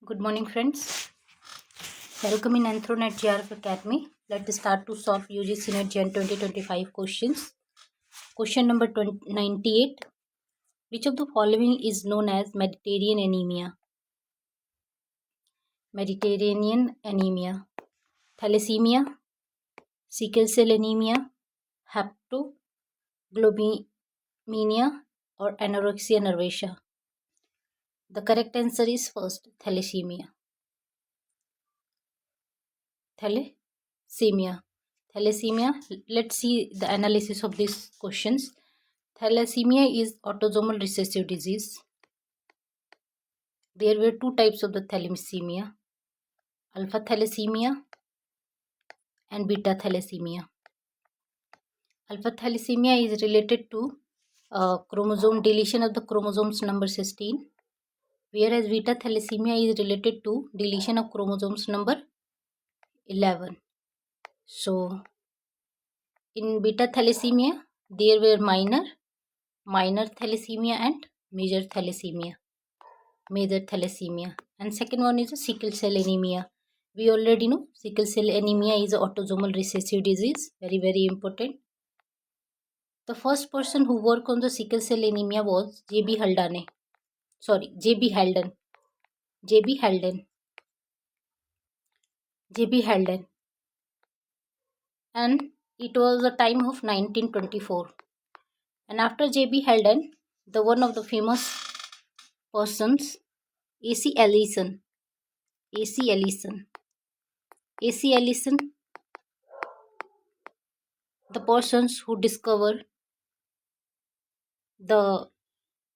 Good morning, friends. Welcome in Anthronet GRF Academy. Let's start to solve UGC NET Gen 2025 questions. Question number 98. Which of the following is known as Mediterranean anemia? Mediterranean anemia. Thalassemia, sickle cell anemia, haptoglobemia, or anorexia nervosa. The correct answer is first, thalassemia. Thalassemia. Let's see the analysis of these questions. Thalassemia is autosomal recessive disease. There were two types of the thalassemia, alpha thalassemia and beta thalassemia. Alpha thalassemia is related to chromosome deletion of the chromosomes number 16, whereas beta thalassemia is related to deletion of chromosomes number 11. So in beta thalassemia there were minor thalassemia and major thalassemia. And second one is a sickle cell anemia. We already know sickle cell anemia is an autosomal recessive disease, very important. The first person who worked on the sickle cell anemia was J.B. Haldane. J.B. Haldane. And it was the time of 1924. And after J.B. Haldane, the one of the famous persons, A.C. Ellison, the persons who discovered the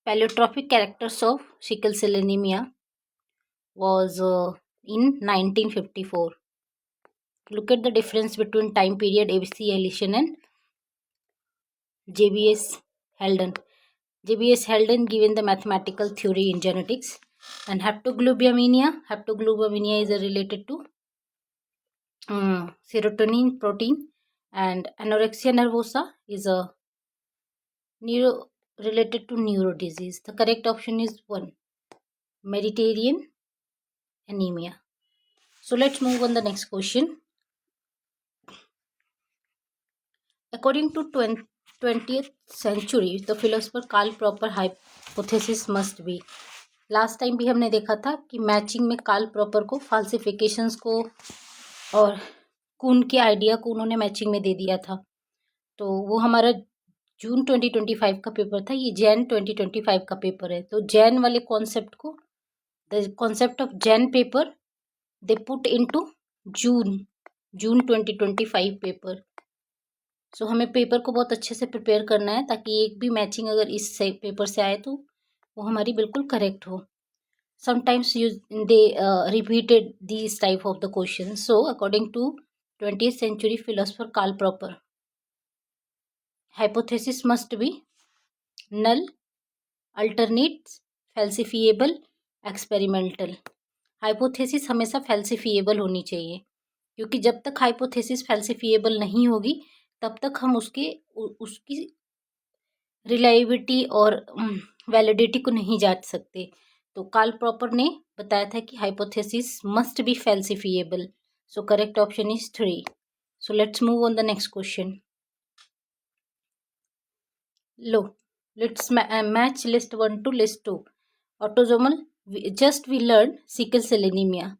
paleotrophic characters of sickle cell anemia was in 1954. Look at the difference between time period A.C. Ellison and J.B.S. Haldane. J.B.S. Haldane given the mathematical theory in genetics, and haptoglobemia is related to serotonin protein, and anorexia nervosa is a related to neuro disease. The correct option is 1, Mediterranean anemia. So let's move on the next question. According to 20th century, the philosopher Karl Popper hypothesis must be. Last time भी हमने देखा था कि matching में Karl proper को फाल्सिफिकेशंस को और कून के आइडिया को उन्होंने मैचिंग में दे दिया था. तो वो हमारा जून 2025 का पेपर था. ये जैन 2025 का पेपर है. तो जैन वाले कॉन्सेप्ट को, the concept of Jain paper they put into June 2025 paper. So हमें पेपर को बहुत अच्छे से प्रिपेयर करना है ताकि एक भी मैचिंग अगर इस पेपर से आए तो वो हमारी बिल्कुल करेक्ट हो. Sometimes they repeated this type of the question. So according to 20th century philosopher Karl Popper, hypothesis must be null, alternate, falsifiable, experimental. Hypothesis हमेशा फैल्सिफिएबल होनी चाहिए, क्योंकि जब तक हाइपोथेसिस फैल्सिफिएबल नहीं होगी तब तक हम उसकी रिलायबिलिटी और वैलिडिटी को नहीं जांच सकते. तो कार्ल प्रॉपर ने बताया था कि hypothesis must be falsifiable. So correct option is 3. So let's move on the next question. Let's match list 1 to list 2. Autosomal, we learned sickle cell anemia.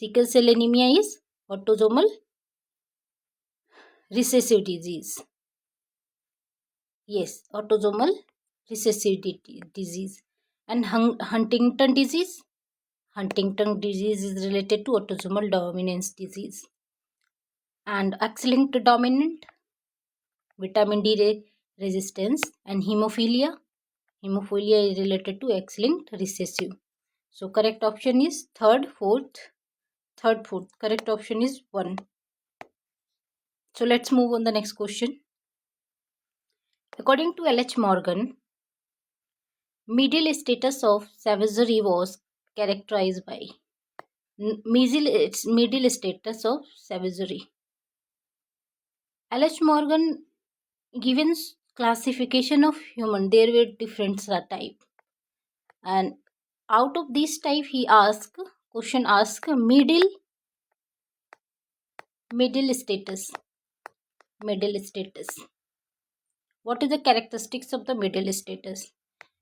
Sickle cell anemia is autosomal recessive disease. Yes, autosomal recessive disease. And Huntington disease is related to autosomal dominance disease. And X-linked dominant, vitamin D resistance, and hemophilia is related to X-linked recessive. So correct option is third, fourth. Correct option is 1. So let's move on the next question. According to L.H. Morgan, middle status of savagery was characterized by middle status of savagery. L.H. Morgan given classification of human, there were different type, and out of this type he asked Question ask middle status. What is the characteristics of the middle status?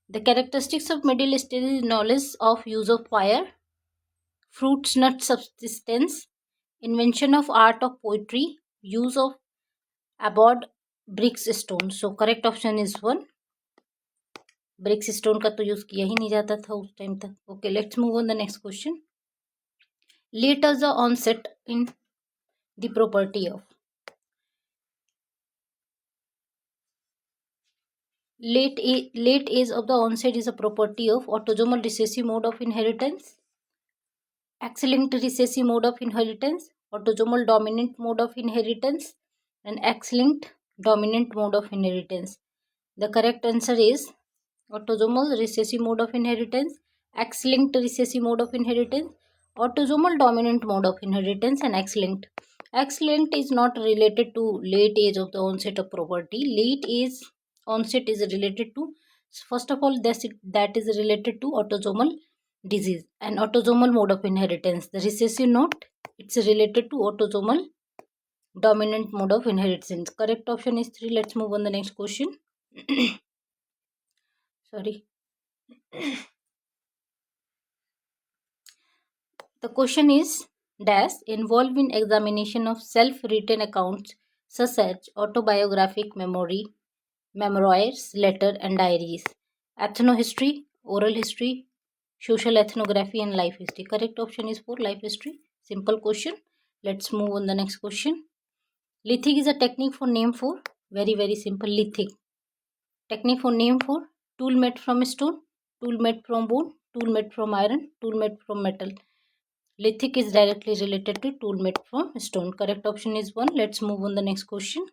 The characteristics of middle status is knowledge of use of fire, fruits, nuts, subsistence, invention of art of poetry, use of aboard bricks stone. So correct option is 1. Bricks stone का तो use किया ही नहीं जाता था उस time तक. Okay, let's move on the next question. Let as the onset in the property of. Late age of the onset is a property of autosomal recessive mode of inheritance, X-linked recessive mode of inheritance, autosomal dominant mode of inheritance, and X-linked dominant mode of inheritance. The correct answer is autosomal recessive mode of inheritance, X-linked recessive mode of inheritance, autosomal dominant mode of inheritance, and X-linked. X-linked is not related to late age of the onset of property. Late age onset is related to, first of all, that is related to autosomal disease and autosomal mode of inheritance. The recessive note, it's related to autosomal dominant mode of inheritance. Correct option is 3. Let's move on the next question. Sorry. The question is dash involved in examination of self-written accounts such as autobiographic memoirs, letter and diaries, ethnohistory, oral history, social ethnography and life history. Correct option is 4, life history. Simple question. Let's move on the next question. Lithic is a technique for name for, very simple, lithic. Technique for name for tool made from stone, tool made from bone, tool made from iron, tool made from metal. Lithic is directly related to tool made from stone. Correct option is 1. Let's move on the next question.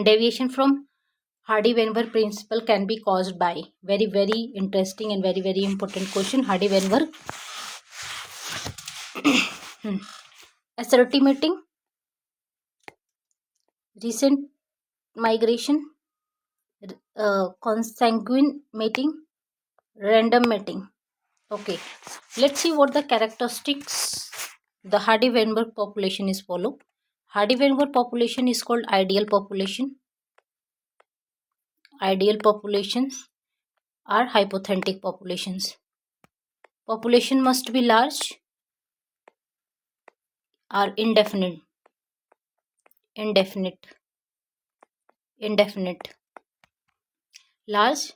Deviation from Hardy-Weinberg principle can be caused by, very interesting and very important question. Hardy-Weinberg assertive mating, recent migration, consanguine mating, random mating. Okay, let's see what the characteristics the Hardy-Weinberg population is follow. Hardy-Weinberg population is called ideal population. Ideal populations are hypothetical populations. Population must be large or indefinite. Large.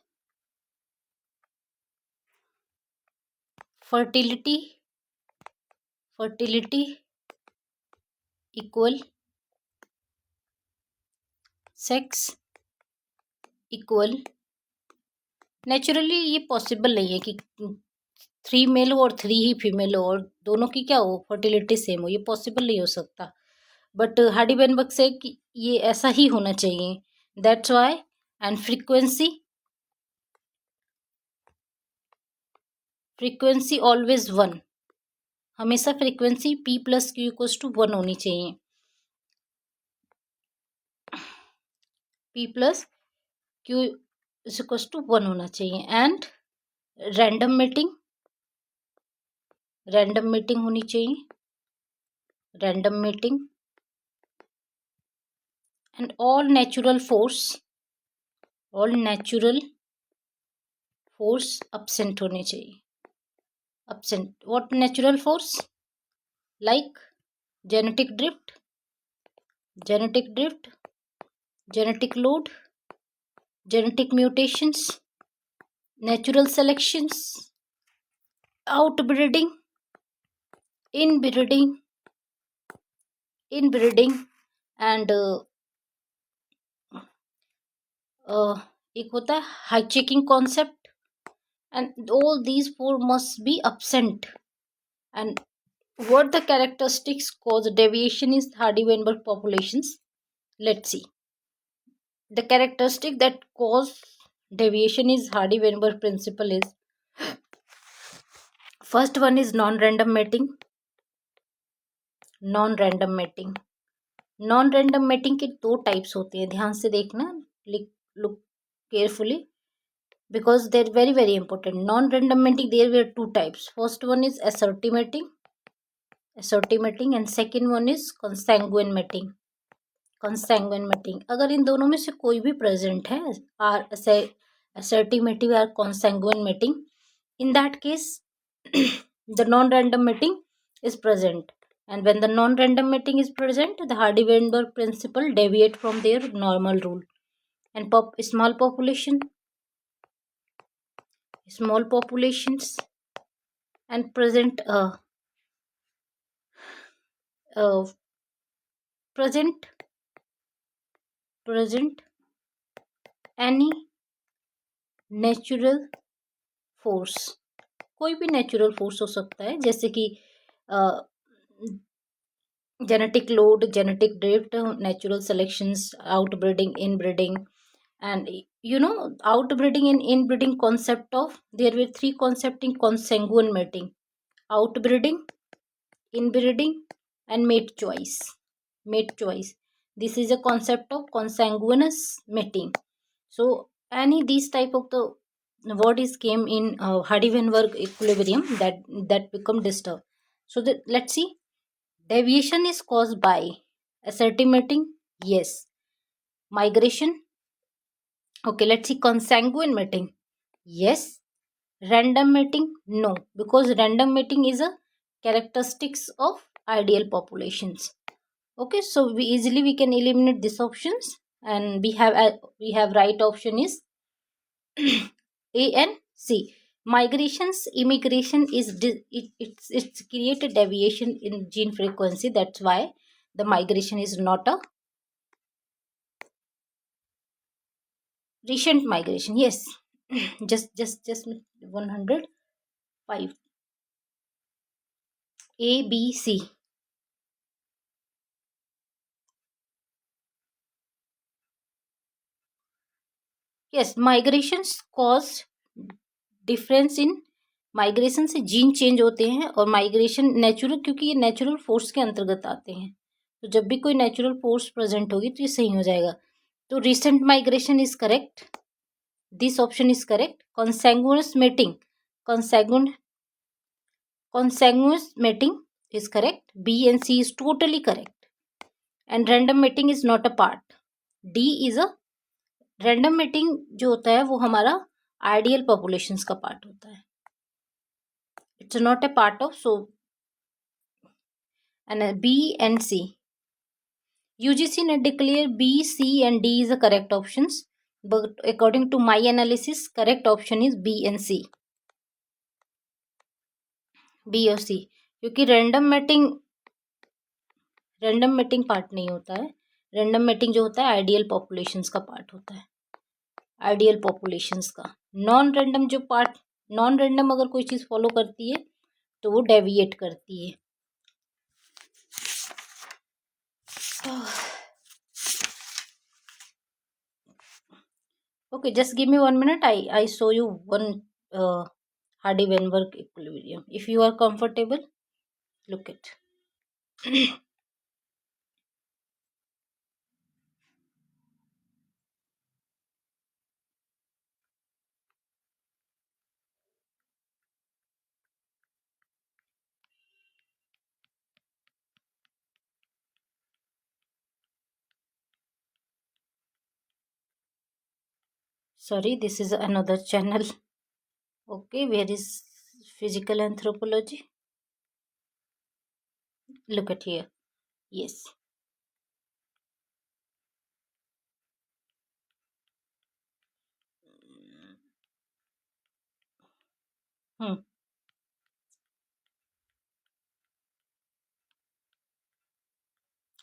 Fertility equal. Sex equal. Naturally ये possible नहीं है कि 3 mail हो और 3 ही female हो और दोनों की क्या हो फर्टिलिटी सेम हो. ये पॉसिबल नहीं हो सकता. बट हार्डी-वेनबर्ग से कि ये ऐसा ही होना चाहिए. That's why. And frequency always 1. हमेशा फ्रीक्वेंसी P + Q = 1 होनी चाहिए. P + Q = 1 होना चाहिए. एंड रैंडम मीटिंग होनी चाहिए. Random meeting. And all natural force absent होने चाहिए. Absent. What natural force? Like genetic drift, genetic load, genetic mutations, natural selections, outbreeding, inbreeding, and एक होता है hijacking concept. And all these 4 must be absent. And what the characteristics cause deviation is Hardy-Weinberg populations? Let's see. The characteristic that cause deviation is Hardy-Weinberg principle is, first one is non-random mating. non-random mating के 2 types होते हैं. ध्यान से देखना, look carefully. because they're very very important. Non-random mating, there were two types. First one is assortative mating and second one is consanguine mating. अगर इन दोनों में से कोई भी प्रेजेंट है, are assortative mating or consanguine mating, in that case the non-random mating is present, and when the non-random mating is present, the Hardy-Weinberg principle deviate from their normal rule, and small populations and present any natural force, कोई भी natural force हो सकता है, जैसे कि genetic load, genetic drift, natural selections, outbreeding, inbreeding, and outbreeding and inbreeding concept of, there were three concept in consanguine mating: outbreeding, inbreeding, and mate choice. This is a concept of consanguineous mating. So any these type of the what is came in Hardy-Weinberg equilibrium that become disturbed. So let's see. Deviation is caused by assortative mating, yes. Migration, okay. Let's see. Consanguine mating, yes. Random mating, no, because random mating is a characteristics of ideal populations. Okay, so we can eliminate these options, and we have right option is A and C. Immigration is it's create a deviation in gene frequency. That's why the migration is not a recent migration. Yes, just 105. A, B, C. Yes, migrations cause difference in migration से gene change होते हैं, और migration natural, क्योंकि ये natural force के अंतर्गत आते हैं, तो जब भी कोई नेचुरल फोर्स प्रेजेंट होगी तो ये सही हो जाएगा. तो recent migration is correct, this option is correct. consanguineous mating is correct. B and C is totally correct, and random mating is not a part. D is a random mating जो होता है वो हमारा आइडियल पॉपुलेशंस का part होता है. It's not a part of. So and B and C, UGC ने declare B, C and D is the correct options, but according to my analysis correct option is B and C. B और C, क्योंकि random mating part नहीं होता है. Random mating जो होता है ideal populations का पार्ट होता है, आइडियल पॉपुलेशंस का. नॉन रैंडम अगर कोई चीज़ फॉलो करती है तो वो डेविएट करती है. Okay, just give me 1 minute. I show you one Hardy-Weinberg equilibrium. If you are comfortable, look it. Sorry, this is another channel. Okay, where is physical anthropology? Look at here. Yes.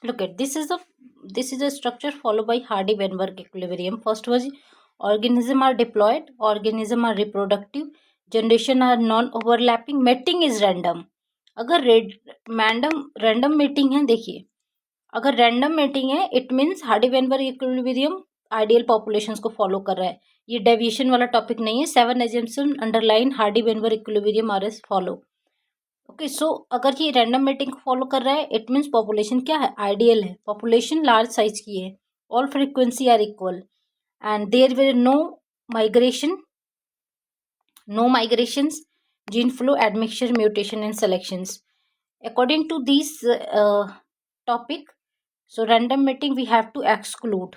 Look at this is a structure followed by Hardy-Weinberg equilibrium. First was organism are diploid, organism are reproductive, generation are non-overlapping, mating is random. अगर random mating है, देखिए अगर random mating है it means Hardy-Weinberg equilibrium ideal populations को follow कर रहा है. ये डेविएशन वाला टॉपिक नहीं है. 7 assumption underline Hardy Weinberg equilibrium are as follow. Okay, so अगर ये रैंडम मेटिंग को फॉलो कर रहा है इट मीन्स पॉपुलेशन क्या है, आइडियल है. पॉपुलेशन लार्ज साइज की है, all frequency are equal, and there will no migration no migrations, gene flow, admixture, mutation, and selections. According to these topic, so random mating we have to exclude.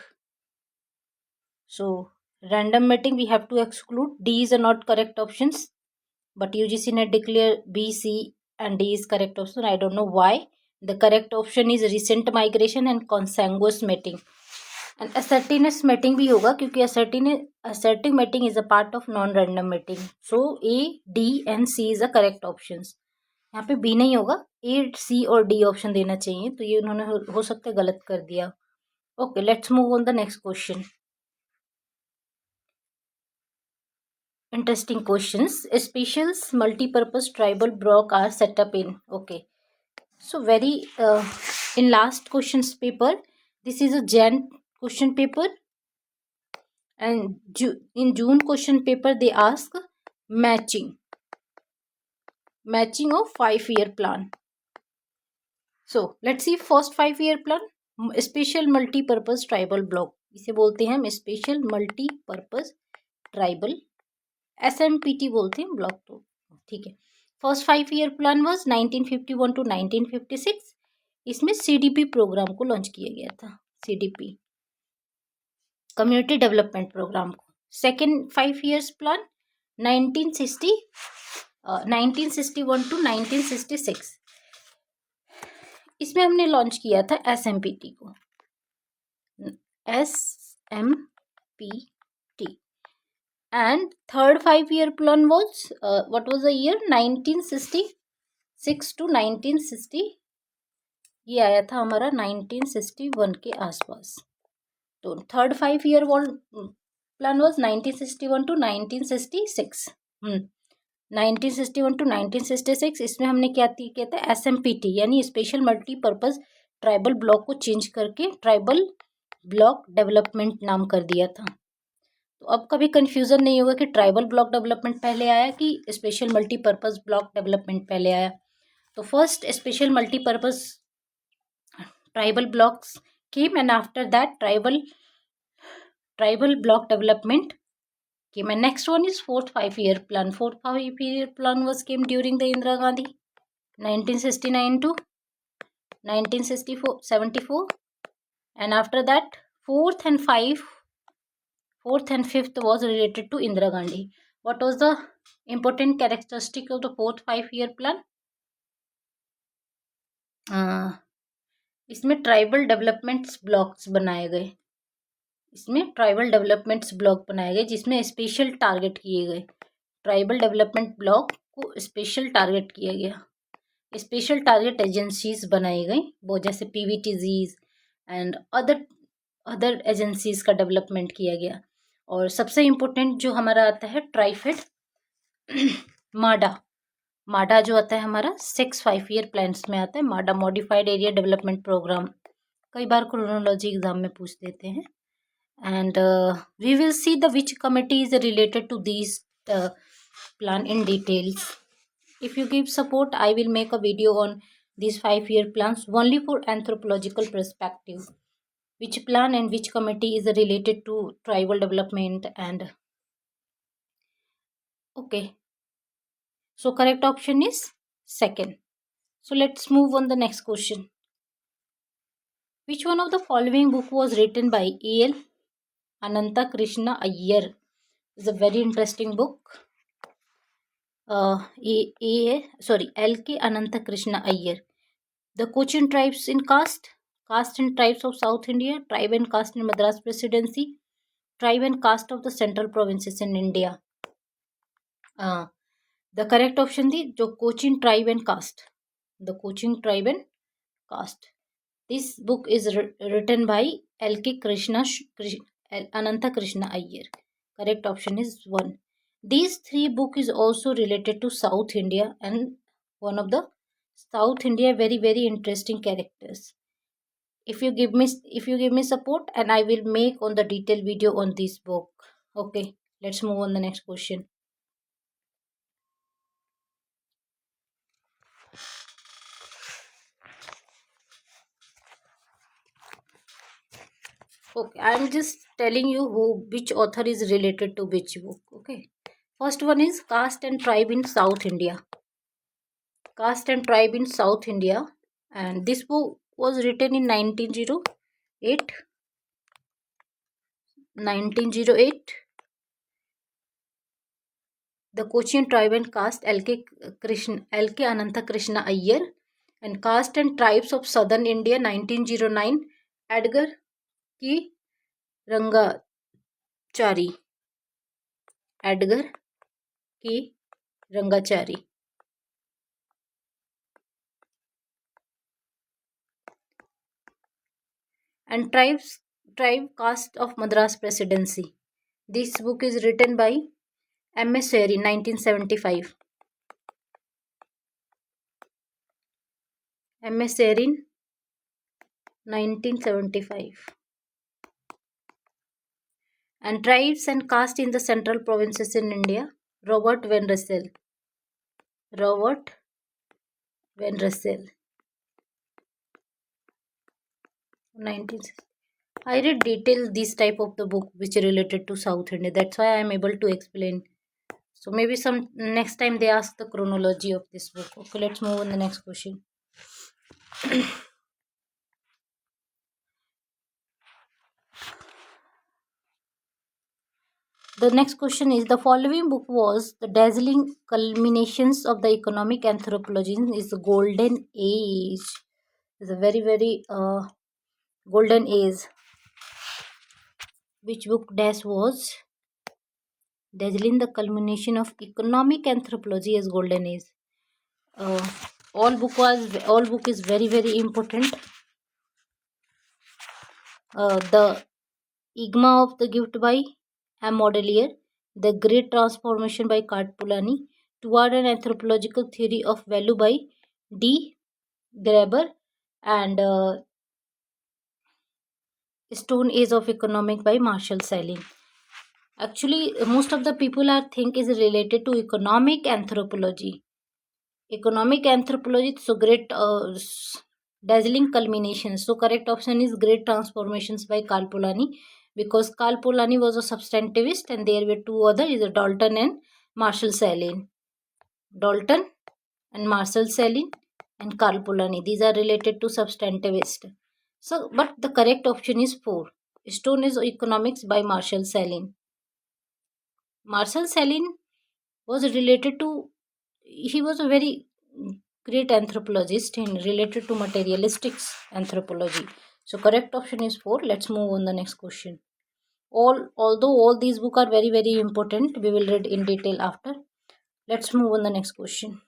So random mating we have to exclude. D is a not correct options, but UGC net declare B, C, and D is correct option. I don't know why. The correct option is recent migration and consanguous mating. And ascertainous mating भी होगा क्योंकि assertive mating is a part of non-random mating. So A, D and C is the correct options. यहाँ पे B नहीं होगा, A, C और D option देना चाहिए, तो ये उन्होंने हो सकता है गलत कर दिया. Okay, let's move on the next question. Interesting questions. Specials multi-purpose tribal block are set up in. Okay, so very in last questions paper, this is a Jan question paper, and in June question paper they ask matching of 5-year plan. So let's see first 5-year plan. Special multipurpose tribal block, इसे बोलते हैं हम special multipurpose tribal, SMPT बोलते हैं block, तो ठीक है. First 5-year plan was 1951 to 1956. इसमें CDP प्रोग्राम को लॉन्च किया गया था, CDP कम्युनिटी डेवलपमेंट प्रोग्राम को. Second 5 years plan 1961 to 1966. इसमें हमने लॉन्च किया था SMPT को, SMPT. And third 5-year plan was what was the year 1966 to 1960. ये आया था हमारा 1961 के आसपास. तो third 5-year plan was 1961 to 1966. 1961 to 1966. इसमें हमने क्या किया था, SMPT यानी स्पेशल मल्टीपर्पज ट्राइबल ब्लॉक को चेंज करके ट्राइबल ब्लॉक डेवलपमेंट नाम कर दिया था. तो अब कभी कंफ्यूजन नहीं होगा कि ट्राइबल ब्लॉक डेवलपमेंट पहले आया कि स्पेशल मल्टीपर्पज ब्लॉक डेवलपमेंट पहले आया. तो first special multipurpose tribal blocks came, and after that tribal block development came. And next one is fourth 5-year plan. Fourth 5-year plan was came during the Indira Gandhi 1969 to 1974. And after that fourth and fifth was related to Indira Gandhi. What was the important characteristic of the fourth 5-year plan? इसमें tribal developments blocks बनाए गए. इसमें tribal developments block बनाए गए जिसमें special target किए गए. Tribal development block को स्पेशल टारगेट किया गया. स्पेशल टारगेट एजेंसीज बनाई गई, वो जैसे PVTZs एंड अदर एजेंसीज का डेवलपमेंट किया गया. और सबसे इम्पोर्टेंट जो हमारा आता है ट्राइफेड माडा जो आता है हमारा 6 5-year प्लान्स में आता है. माडा मॉडिफाइड एरिया डेवलपमेंट प्रोग्राम, कई बार क्रोनोलॉजी एग्जाम में पूछ देते हैं. And we will see the which committee is related to this plan in details. If you give support I will make a video on these 5-year plans only for anthropological perspective. Which plan and which committee is related to tribal development and okay. So correct option is second. So let's move on the next question. Which one of the following book was written by A.L. Ananta Krishna Iyer? It's a very interesting book. L.K. Ananta Krishna Iyer. The Cochin Tribes in Caste and Tribes of South India, Tribe and Caste in Madras Presidency, Tribe and Caste of the Central Provinces in India. The correct option थी जो Cochin Tribe and Caste. The Cochin Tribe and Caste. This book is written by L.K. Ananta Krishna Iyer. Correct option is 1. These 3 book is also related to South India, and one of the South India very interesting characters. If you give me support, and I will make on the detailed video on this book. Okay, let's move on the next question. Okay, I am just telling you which author is related to which book. Okay, First one is caste and tribe in South India. Caste and tribe in South India, and this book was written in 1908. 1908. The Cochin tribe and caste L.K. Anantha Krishna Iyer, and caste and tribes of Southern India 1909 Edgar K. Rangachari. Edgar K. Rangachari. And tribe caste of Madras Presidency. This book is written by M.S. Seri, 1975. M.S. Seri, 1975. And tribes and caste in the central provinces in India. Robert Van Russell. Robert Van Russell. 1960. I read detail this type of the book which related to South India. That's why I am able to explain. So maybe some next time they ask the chronology of this book. Okay, let's move on the next question. The next question is, the following book was the dazzling culminations of the economic anthropology is the golden age. It's a very golden age. Which book dash was dazzling the culmination of economic anthropology as golden age? All book is very important. The Igma of the Gift by M. Modelier, The Great Transformation by Kartpulani, Toward an Anthropological Theory of Value by D. Graeber, and Stone Age of Economic by Marshall Sahlin. Actually, most of the people are think is related to economic anthropology. Economic anthropology, so great dazzling culmination. So correct option is Great Transformations by Kartpulani, because Kartpulani was a substantivist and there were two other, is Dalton and Marshall Sahlin. Dalton and Marshall Sahlin and Kartpulani. These are related to substantivist. So, but the correct option is 4. Stone Age Economics by Marshall Sahlin. Marshall Sahlin was related to, he was a very great anthropologist and related to materialistics anthropology. So correct option is 4. Let's move on the next question. Although all these books are very important, we will read in detail after. Let's move on the next question.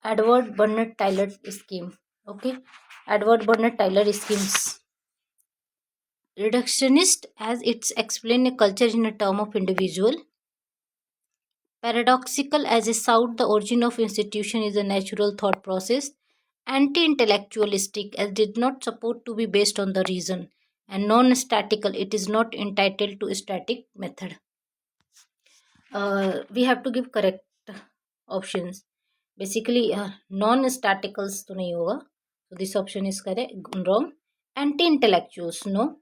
Edward Burnett Tyler scheme. Okay, Edward Burnett Tyler schemes. Reductionist, as it's explained a culture in a term of individual. Paradoxical, as is sought the origin of institution is a natural thought process. Anti-intellectualistic, as did not support to be based on the reason. And non-statical, it is not entitled to static method. We have to give correct options. Basically, non-staticals तो नहीं होगा. So this option is correct. Wrong. Anti-intellectuals, no.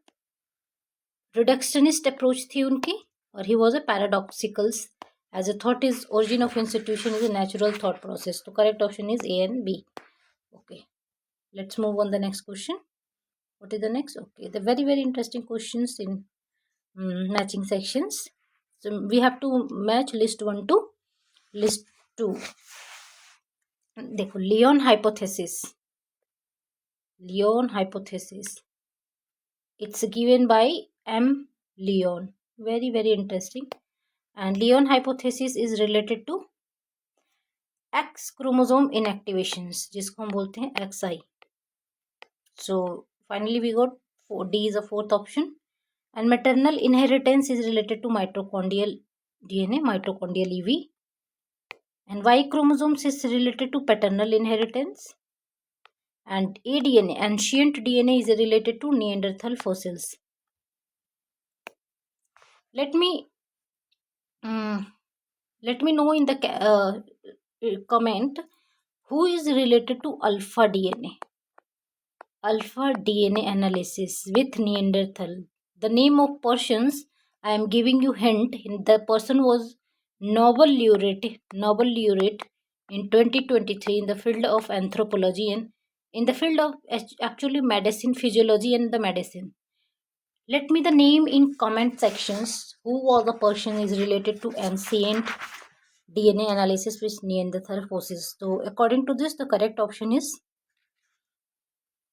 Reductionist approach थी उनकी, और he was a paradoxicals, as a thought is origin of institution is a natural thought process. So correct option is A and B. Okay, let's move on the next question. What is the next? Okay, the very interesting questions in matching sections. So we have to match list 1 to list 2. देखो, Leon hypothesis. Leon hypothesis. It's given by M. Leon. Very interesting. And Leon hypothesis is related to X chromosome inactivations, जिसको हम बोलते हैं XI. So finally we got 4D is a fourth option. And maternal inheritance is related to mitochondrial DNA, mitochondrial EV. And Y chromosomes is related to paternal inheritance. And ADNA, ancient DNA, is related to Neanderthal fossils. Let me know in the comment who is related to alpha DNA. Alpha DNA analysis with Neanderthal. The name of persons I am giving you hint. The person was Nobel laureate in 2023 in the field of anthropology and in the field of actually medicine, physiology and the medicine. Let me the name in comment sections who was the person is related to ancient DNA analysis with Neanderthal fossils. So according to this, the correct option is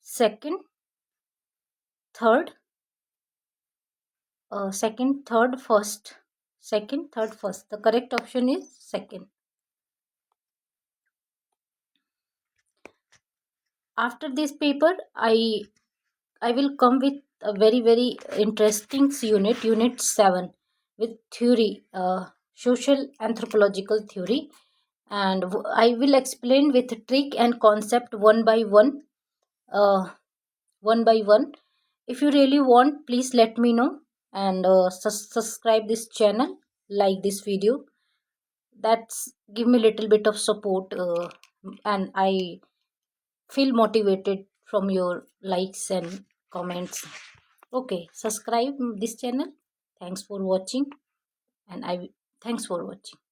second, third, second, third, first. Second, third, first. The correct option is second. After this paper, I will come with a very interesting unit 7 with theory, social anthropological theory, and I will explain with trick and concept one by one. Uh, One by one. If you really want, please let me know and subscribe this channel, like this video. That's give me little bit of support, and I feel motivated from your likes and comments. Okay, subscribe this channel. Thanks for watching, and thanks for watching.